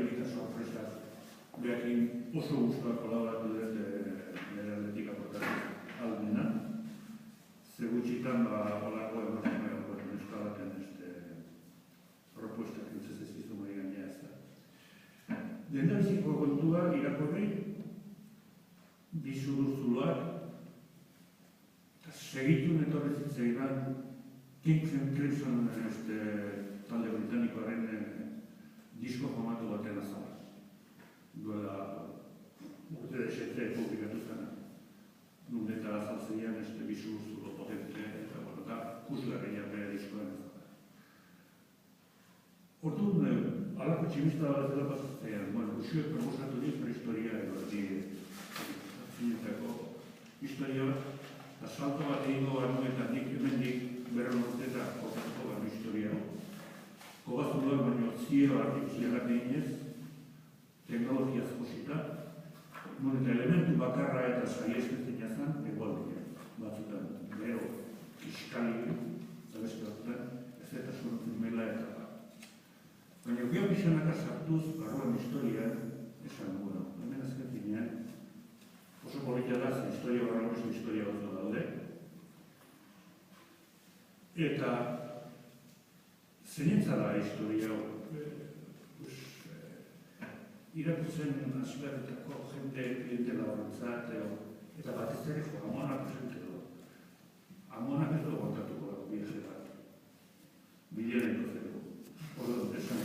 oraindik sorpresaz behakin oso guztuak kolaboratu dut nire aldetik aportatzen aldena. Ze gutxitan holako emakume euskal baten propuestak entzez ez dizu mari gainea ez da. Dendabiziko kontua irakorri bizuruzuloak segitu netorri zitzaidan Kings and Crimson talde britanikoaren disko famatu baten azala. Duela urte desetre publikatu zena. Nundeta azalzeian bizuruzulo potente eta kusgarria bere diskoen azala. Orduan, alako tximista bat dela pasatzeian, usuek proposatu diz prehistoria edo zinetako historia bat, eta salto bat egingo eta nik hemendik berron urteta okatuko gano historia. Kobazuloak baino ziero artifizialak eginez, teknologiaz josita, eta elementu bakarra eta saiespetzen jazan, egualdia. Batzutan, bero, kiskali, zabezko batzutan, ez eta surtu mela eta baina geho pixanaka sartuz, barruan historian, esan gura. Hemen azken zinean, oso politia da, zen historia barruan oso historia gozo daude. Eta zenentza da historia irakutzen asibatetako jente klientela horretzat, eta batez ere amonak presente du. Amonak ez dugu kontatuko dago biazera. Bidearen dozeko. Horren, esan,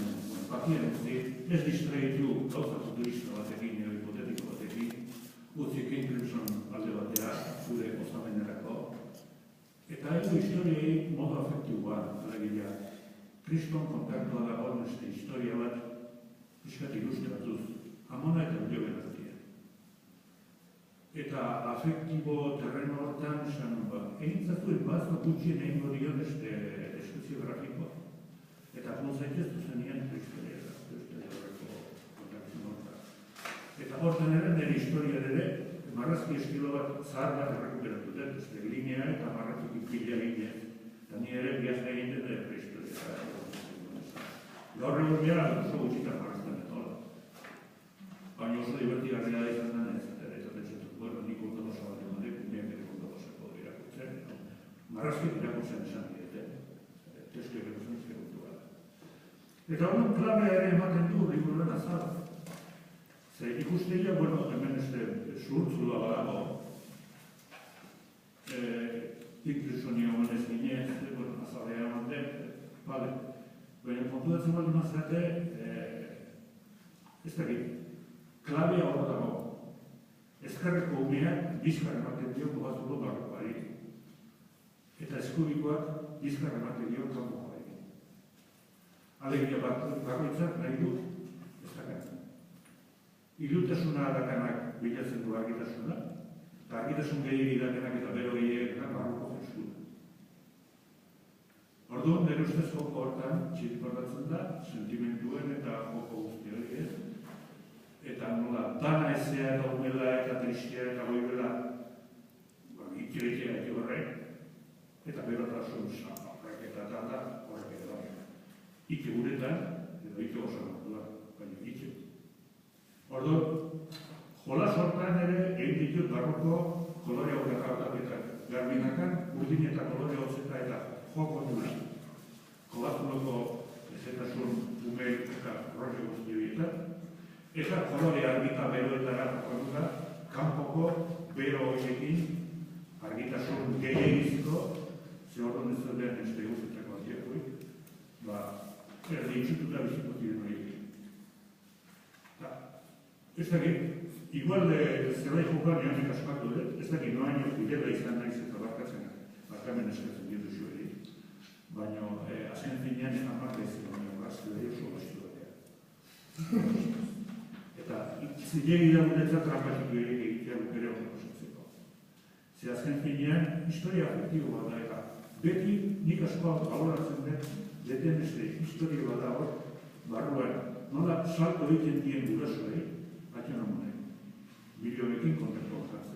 bakien utzi, ez distraitu gauza futurista batekin, hipotetiko batekin, utzi King Crimson alde batera, zure ostamenerako, eta ego historiei modu afektiboan, alegia, kriston kontaktua dagoen historia bat, piskat ilustratuz, amona eta bilioben artia. Eta afektibo terreno hortan, esan, egintzatuen bazko gutxien egin godion deskripzio grafikoa. Eta konzaitez duzenien historia da, historia horreko kontakzio hortan. Eta hortan ere, nire historia ere, marrazki estilo bat zahar bat errekuperatu dut, linea eta marrazki pila ginez. Eta ni ere viaje egin dut ere prehistoria. Gaur egun gara oso gutxitan marrazten dut hola. Baina oso divertigarria da izan den ez, eta pentsatzen, bueno, nik urte oso bat eman dut, niak ere urte osako irakurtzen. Marrazki irakurtzen esan diete, testu irakurtzen izkerutu gara. Eta hori klabea ere ematen du liburuaren azala. Ze ikusteia, bueno, hemen zurtzula badago, inklusionia honez ginez, azalea eman den, bale. Baina kontudatzen bat mazate, ez dakit, klabea hor dago. Ezkarreko umeak bizkar ematen dio kobazulo barrokoari. Eta eskubikoak bizkar ematen dio kanpokoari. Alegia bakoitzak nahi du, ez dakatzen. Ilutasuna dakanak bilatzen du argitasuna, eta argitasun gehiagi dakanak eta bero gehiagak barruko zensura. Orduan, bere ustez joko hortan, txirikordatzen da, sentimentuen eta joko guzti hori ez. Eta nola, dana ezea eta umela eta tristia eta goibela, ikirekia eki horrek, eta berotasun horrek eta da, horrek edo horrek. Ike guretan, edo ike oso nagoela, baina ike. Orduan, jolas hortan ere egin ditut barroko kolore horrek eta garbinakan, urdin eta kolore hotzeta eta joko dula. Kolazuloko ezetasun umei eta rojo guzti horietan, eta kolore argita beroetara jokoa kanpoko bero horiekin argitasun gehiagizko, ze horren ez zeuden ez da guztetako atiakoik, erdi itxututa biziko ziren horiekin. Ez dakit, igual zelai jokoan janik askatu dut, ez dakit noaino fidela izan naiz eta barkatzen, barkamen eskatzen dietu zuheri. Baina azken finean amak ez baina gazte da oso gaztu batean. Eta zilegi da guretzat trampatiko egitea bere hori osatzeko. Ze azken finean, historia afektibo bat da eta beti nik askoa baloratzen dut, deten historia bat da hor, barruan, nola salto egiten dien gurasoei, baina namunen, bideoekin kontaktu horretzen.